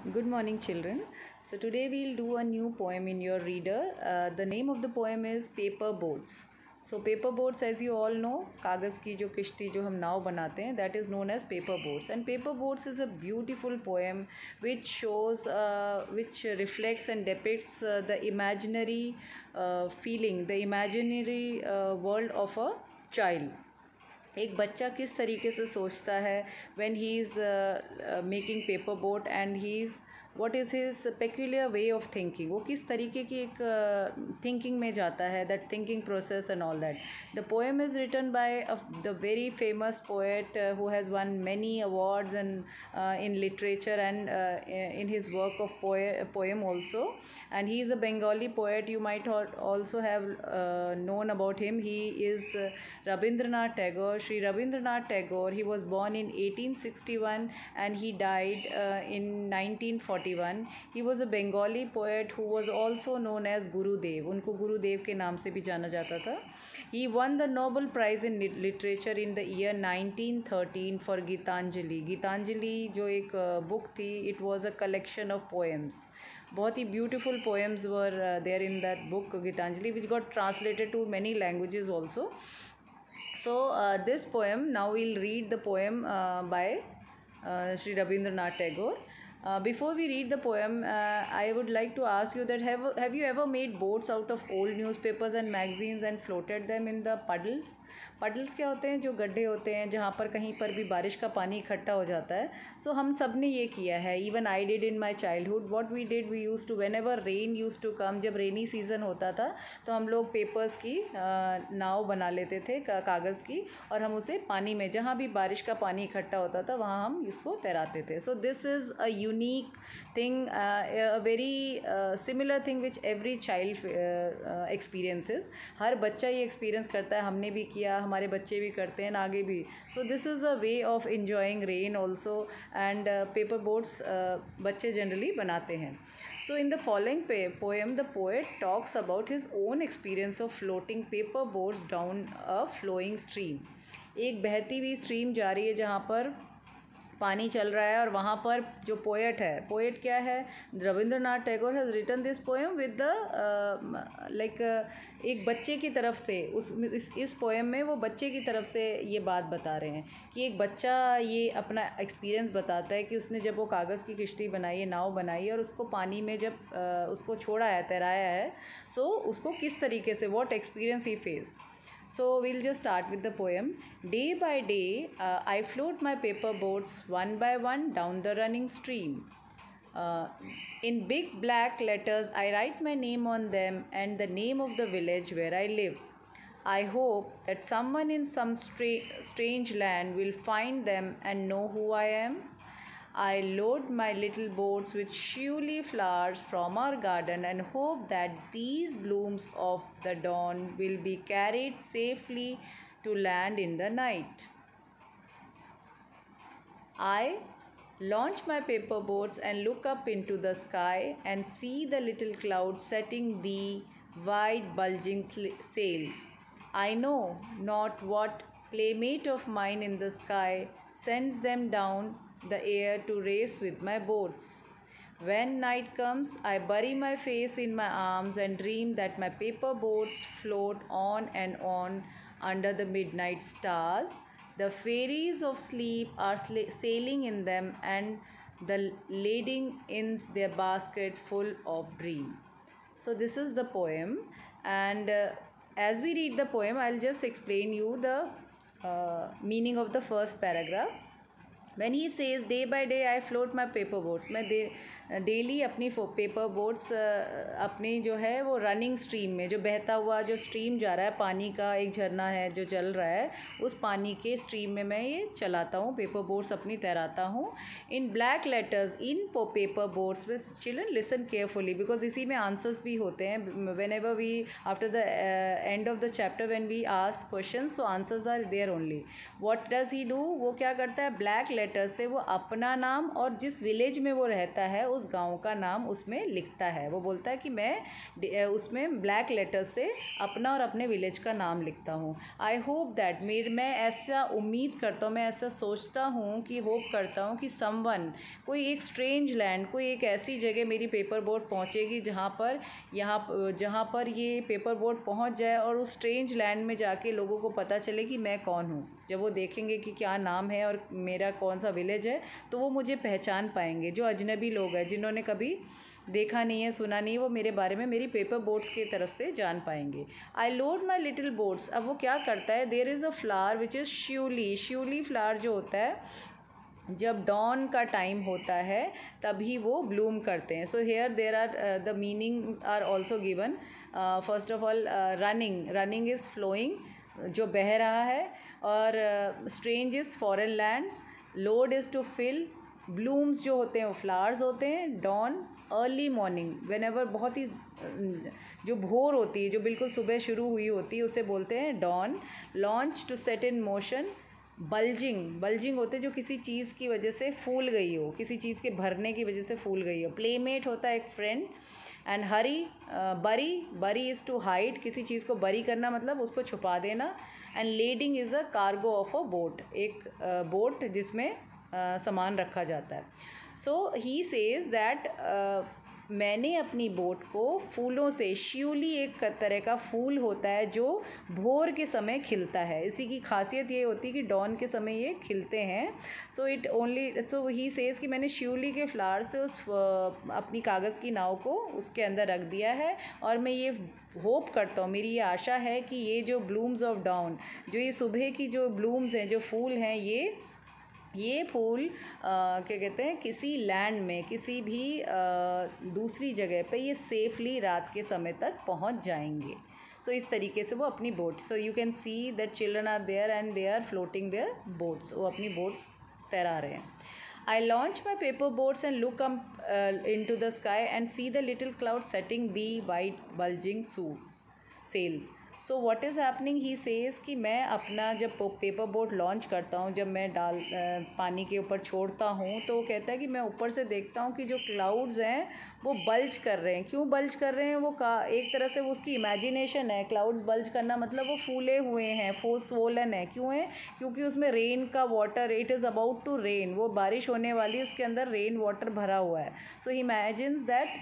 Good morning, children. So, today we'll do a new poem in your reader. The name of the poem is Paper Boats. So, paper boats, as you all know, कागज़ की जो किश्ती जो हम नाव बनाते हैं, that is known as paper boats. And paper boats is a beautiful poem which shows, which reflects and depicts the imaginary feeling, the imaginary world of a child. एक बच्चा किस तरीके से सोचता है when he is making paper boat and he is what is his peculiar way of thinking, वो किस तरीके की एक thinking में जाता है, that thinking process and all that. The poem is written by the very famous poet who has won many awards and in literature and in his work of poem also, and he is a Bengali poet. You might also have known about him. He is Rabindranath Tagore, Sri Rabindranath Tagore. He was born in 1861 and he died in 1941. He was a Bengali poet who was also known as Gurudev. उनको गुरुदेव के नाम से भी जाना जाता था. He won the Nobel Prize in Literature in the year 1913 for Gitanjali. Gitanjali जो एक book थी, it was a collection of poems. बहुत ही beautiful poems were there in that book Gitanjali, which got translated to many languages also. So this poem, now we'll read the poem by Sri Rabindranath Tagore. Before we read the poem, I would like to ask you that have you ever made boats out of old newspapers and magazines and floated them in the puddles? Puddles क्या होते हैं? जो गड्ढे होते हैं जहाँ पर कहीं पर भी बारिश का पानी इकट्ठा हो जाता है. सो हम सब ने ये किया है. Even I did in my childhood. What we did, we use to, whenever rain use to come, जब रेनी सीज़न होता था तो हम लोग पेपर्स की नाव बना लेते थे कागज़ की, और हम उसे पानी में, जहाँ भी बारिश का पानी इकट्ठा होता था वहाँ हम इसको तैराते थे. So this is a unique thing, a very similar thing which every child experiences. हर बच्चा ये एक्सपीरियंस करता है. हमने भी किया, हमारे बच्चे भी करते हैं, आगे भी. सो this is a way of enjoying rain also. And paper boats बच्चे जनरली बनाते हैं. So in the following poem, the poet talks about his own experience of floating paper boats down a flowing stream. एक बहती हुई stream जा रही है जहाँ पर पानी चल रहा है, और वहाँ पर जो पोएट है, पोएट क्या है, Rabindranath Tagore has written this poem with the like एक बच्चे की तरफ से. इस पोएम में वो बच्चे की तरफ से ये बात बता रहे हैं कि एक बच्चा ये अपना एक्सपीरियंस बताता है कि उसने जब वो कागज़ की किश्ती बनाई है, नाव बनाई है, और उसको पानी में जब उसको छोड़ा है, तैराया है, सो उसको किस तरीके से, what experience he face. So we'll just start with the poem. Day by day, I float my paper boats one by one down the running stream. In big black letters, I write my name on them and the name of the village where I live. I hope that someone in some strange land will find them and know who I am. I load my little boats with surely flowers from our garden and hope that these blooms of the dawn will be carried safely to land in the night. I launch my paper boats and look up into the sky and see the little clouds setting the wide bulging sails. I know not what playmate of mine in the sky sends them down the air to race with my boats. When night comes, I bury my face in my arms and dream that my paper boats float on and on under the midnight stars. The fairies of sleep are sailing in them, and the lading in their basket full of dream. So this is the poem, and as we read the poem, I'll just explain you the meaning of the first paragraph. When he says day by day I float my paper boats, मैं daily अपनी paper boats अपनी जो है वो running stream में, जो बहता हुआ जो स्ट्रीम जा रहा है, पानी का एक झरना है जो चल रहा है, उस पानी के स्ट्रीम में मैं ये चलाता हूँ, पेपर बोट्स अपनी तैराता हूँ. In black letters in paper boats. With children listen carefully, because इसी में आंसर्स भी होते हैं. Whenever we after the end of the chapter when we ask question, so answers are there only. What does he do, वो क्या करता है, black letter से वो अपना नाम और जिस विलेज में वो रहता है उस गांव का नाम उसमें लिखता है। वो बोलता है कि मैं उसमें ब्लैक लेटर से अपना और अपने विलेज का नाम लिखता हूँ। आई होप दैट मैं ऐसा उम्मीद करता हूँ, मैं ऐसा सोचता हूँ कि होप करता हूँ कि समवन, कोई एक स्ट्रेंज लैंड, कोई एक ऐसी जगह मेरी पेपर बोट पहुँचेगी जहाँ पर ये पेपर बोट पहुँच जाए और उस स्ट्रेंज लैंड में जाके लोगों को पता चले कि मैं कौन हूँ। जब वो देखेंगे कि क्या नाम है और मेरा कौन सा विलेज है तो वो मुझे पहचान पाएंगे। जो अजनबी लोग हैं जिन्होंने कभी देखा नहीं है, सुना नहीं है, वो मेरे बारे में मेरी पेपर बोट्स की तरफ से जान पाएंगे। I load my little boats. अब वो क्या करता है, there is a flower which is shiuli. श्यूली फ्लावर जो होता है जब डॉन का टाइम होता है तभी वो ब्लूम करते हैं। So here there are the meaning are also given. First of all running is flowing, जो बह रहा है, और strange is foreign lands, load is to fill, blooms जो होते हैं वो फ्लावर्स होते हैं, dawn early morning, whenever बहुत ही जो भोर होती है, जो बिल्कुल सुबह शुरू हुई होती है, उसे बोलते हैं dawn, launch to set in motion, bulging होते जो किसी चीज़ की वजह से फूल गई हो, किसी चीज़ के भरने की वजह से फूल गई हो, प्लेमेट होता है एक फ्रेंड, एंड हरी, बरी इज़ टू हाइड, किसी चीज़ को बरी करना मतलब उसको छुपा देना, and lading is a cargo of a boat, एक बोट जिसमें सामान रखा जाता है। सो ही सेज दैट मैंने अपनी बोट को फूलों से, श्यूली एक तरह का फूल होता है जो भोर के समय खिलता है, इसी की खासियत ये होती है कि डॉन के समय ये खिलते हैं। सो ही सेज कि मैंने श्यूली के फ्लावर से उस अपनी कागज़ की नाव को उसके अंदर रख दिया है, और मैं ये होप करता हूँ, मेरी ये आशा है कि ये जो ब्लूम्स ऑफ डाउन, जो ये सुबह की जो ब्लूम्स हैं, जो फूल हैं, ये फूल क्या कहते हैं, किसी लैंड में, किसी भी दूसरी जगह पे ये सेफली रात के समय तक पहुंच जाएंगे। सो इस तरीके से वो अपनी boat, so you can see that children are there and they are floating their boats, वो अपनी बोट्स तैरा रहे हैं। I launch my paper boats and look up into the sky and see the little cloud setting the white bulging sails. So what is happening, he says कि मैं अपना जब paper boat launch करता हूँ, जब मैं पानी के ऊपर छोड़ता हूँ, तो वो कहता है कि मैं ऊपर से देखता हूँ कि जो क्लाउड्स हैं वो बल्ज कर रहे हैं। क्यों बल्ज कर रहे हैं, वो एक तरह से वो उसकी इमेजिनेशन है। क्लाउड्स बल्ज करना मतलब वो फूले हुए हैं, स्वोलन है। क्यों है, क्योंकि उसमें रेन का water, it is about to rain, वो बारिश होने वाली, उसके अंदर रेन वाटर भरा हुआ है। So he imagines that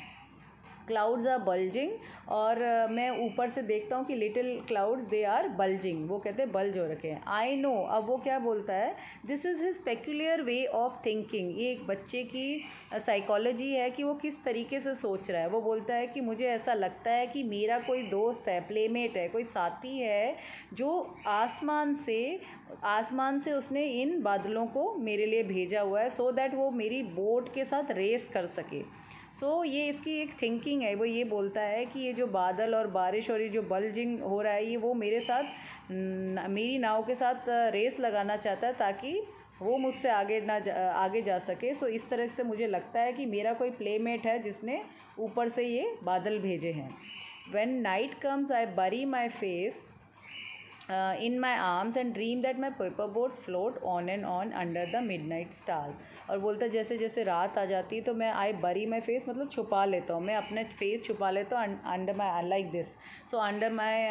clouds are bulging, और मैं ऊपर से देखता हूँ कि little clouds they are bulging, वो कहते हैं बल्ज हो रखे हैं। आई नो, अब वो क्या बोलता है, this is his peculiar way of thinking. ये एक बच्चे की साइकोलॉजी है कि वो किस तरीके से सोच रहा है। वो बोलता है कि मुझे ऐसा लगता है कि मेरा कोई दोस्त है, प्लेमेट है, कोई साथी है, जो आसमान से उसने इन बादलों को मेरे लिए भेजा हुआ है, सो दैट वो मेरी बोट के साथ रेस कर सके। सो ये इसकी एक थिंकिंग है। वो ये बोलता है कि ये जो बादल और बारिश और ये जो बल्जिंग हो रहा है, ये वो मेरे साथ, मेरी नाव के साथ रेस लगाना चाहता है ताकि वो मुझसे आगे जा सके। सो इस तरह से मुझे लगता है कि मेरा कोई प्लेमेट है जिसने ऊपर से ये बादल भेजे हैं। व्हेन नाइट कम्स आई बरी my face in my arms and dream that my paper boats float on and on under the midnight stars. और बोलता है जैसे जैसे रात आ जाती है तो मैं आई बरी माई फेस मतलब छुपा लेता हूँ, मैं अपने फेस छुपा लेता हूँ under my, like this. So under my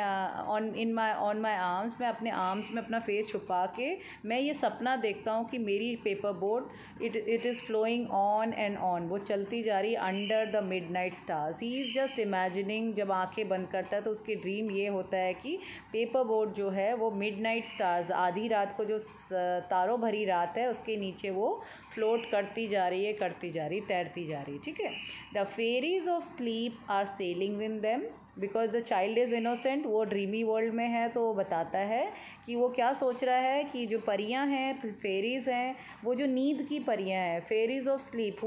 on my arms, मैं अपने आर्म्स में अपना फेस छुपा के मैं ये सपना देखता हूँ कि मेरी paper boat it is flowing on and on, वो चलती जा रही under the midnight stars. He is just imagining, जब आंखें बंद करता है तो उसकी ड्रीम ये होता है कि पेपर बोट जो है वो मिडनाइट स्टार्स, आधी रात को जो तारों भरी रात है उसके नीचे वो फ्लोट करती जा रही है, तैरती जा रही है। ठीक है। The fairies of sleep are sailing in them because the child is innocent. वो ड्रीमी वर्ल्ड में है तो वो बताता है कि वो क्या सोच रहा है कि जो परियां हैं, फेरीज हैं, वो जो नींद की परियां हैं, fairies of sleep,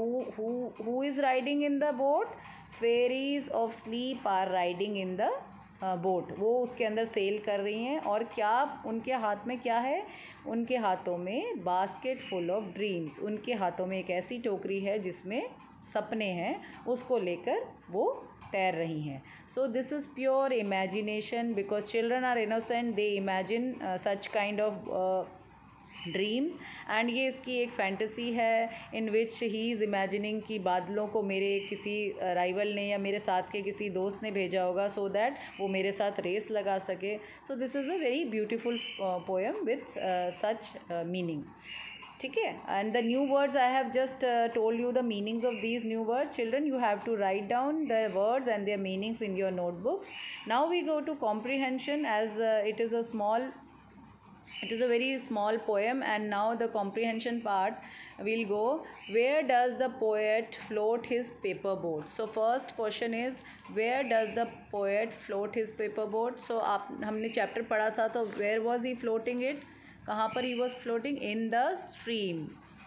who is riding in the boat, fairies of sleep are riding in the boat, वो उसके अंदर सेल कर रही हैं। और क्या उनके हाथ में क्या है, उनके हाथों में बास्केट फुल ऑफ ड्रीम्स, उनके हाथों में एक ऐसी टोकरी है जिसमें सपने हैं, उसको लेकर वो तैर रही हैं। So this is pure imagination because children are innocent, they imagine such kind of dreams, and ये इसकी एक फैंटेसी है इन विच ही इज़ इमेजिनिंग कि बादलों को मेरे किसी राइवल ने या मेरे साथ के किसी दोस्त ने भेजा होगा सो दैट वो मेरे साथ रेस लगा सके. So this is a very beautiful poem with such meaning. ठीक है. And the new words I have just told you the meanings of these new words. Children, you have to write down the words and their meanings in your notebooks. Now we go to comprehension, as it is a very small poem, and now the comprehension part will go. Where does the poet float his paper boat? So first question is, where does the poet float his paper boat? So हमने chapter पढ़ा था, तो where was he floating it? कहाँ पर he was floating? In the stream.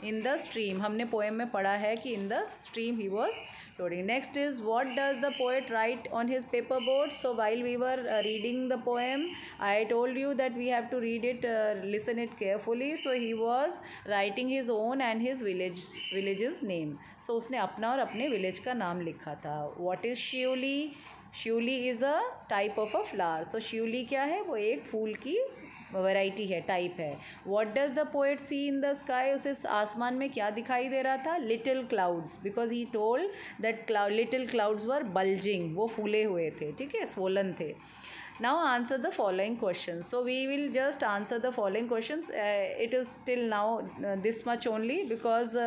In the stream. हमने poem में पढ़ा है कि in the stream he was floating. Next is, what does the poet write on his paper boat? So while we were reading the poem, I told you that we have to read it, listen it carefully. So he was writing his own and his village's name. So उसने अपना और अपने village का नाम लिखा था. What is Shivli? Shivli is a type of a flower. So शिवली क्या है? वो एक फूल की वैरायटी है, टाइप है. What does the poet see in the sky? उसे आसमान में क्या दिखाई दे रहा था? Little clouds, because he told that little clouds were bulging, वो फूले हुए थे. ठीक है, स्वोलन थे. Now answer the following questions. So we will just answer the following questions. It is till now this much only, because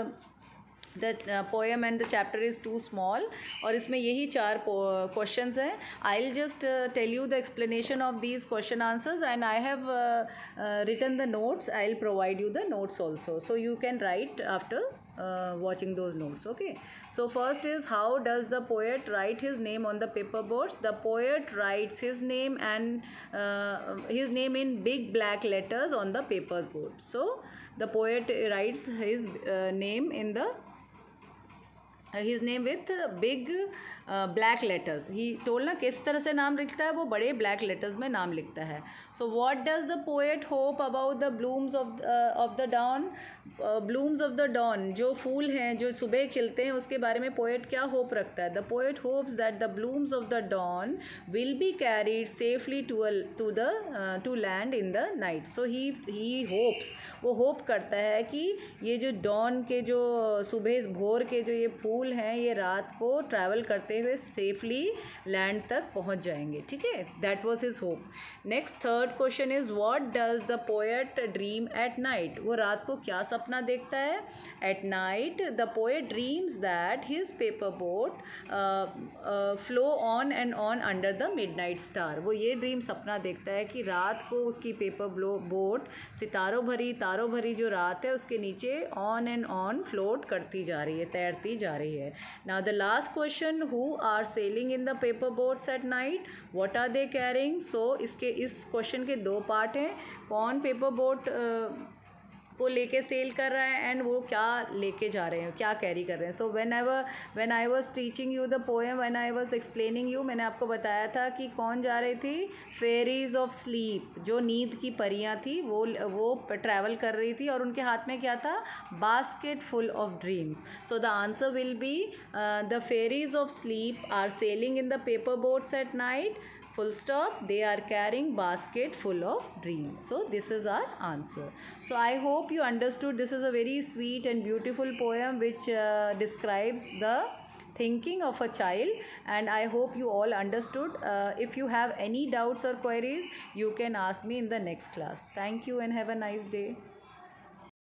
the poem and the chapter is too small, और इसमें यही 4 questions हैं. I'll just tell you the explanation of these question answers, and I have written the notes. I'll provide you the notes also, so you can write after watching those notes. Okay, so first is, how does the poet write his name on the paper boards? The poet writes his name and his name in big black letters on the paper board. So the poet writes his name in the his name with big black letters. He told ना किस तरह से नाम लिखता है, वो बड़े black letters में नाम लिखता है. So what does the poet hope about the blooms of the dawn? Blooms of the dawn, जो फूल हैं जो सुबह खिलते हैं, उसके बारे में पोएट क्या होप रखता है? The poet hopes that the blooms of the dawn will be carried safely to land in the night. So he hopes, वो होप करता है कि ये जो dawn के जो सुबह भोर के जो ये फूल हैं, ये रात को ट्रैवल करते हुए सेफली लैंड तक पहुंच जाएंगे. ठीक है, that was his hope. Next, third question is, what does the poet dream at night? वो रात को क्या सपना देखता है? At night the poet dreams that his paper boat flow on and on under the midnight star. वो ये dream सपना देखता है कि रात को उसकी पेपर बोट तारों भरी जो रात है उसके नीचे ऑन एंड ऑन फ्लोट करती जा रही है, तैरती जा रही है. Now the last question, who are sailing in the paper boats at night? What are they carrying? So इस क्वेश्चन के 2 पार्ट हैं. कौन पेपर बोट को लेके सेल कर रहा है, एंड वो क्या लेके जा रहे हैं, क्या कैरी कर रहे हैं. So when I was teaching you the poem, when I was explaining you, मैंने आपको बताया था कि कौन जा रही थी? फेरीज ऑफ स्लीप, जो नींद की परियां थी, वो ट्रैवल कर रही थी, और उनके हाथ में क्या था? Basket full of dreams. So the answer will be the fairies of sleep are sailing in the paper boats at night. Full stop. They are carrying basket full of dreams. So this is our answer. So I hope you understood. This is a very sweet and beautiful poem which describes the thinking of a child, and I hope you all understood. If you have any doubts or queries, you can ask me in the next class. Thank you and have a nice day.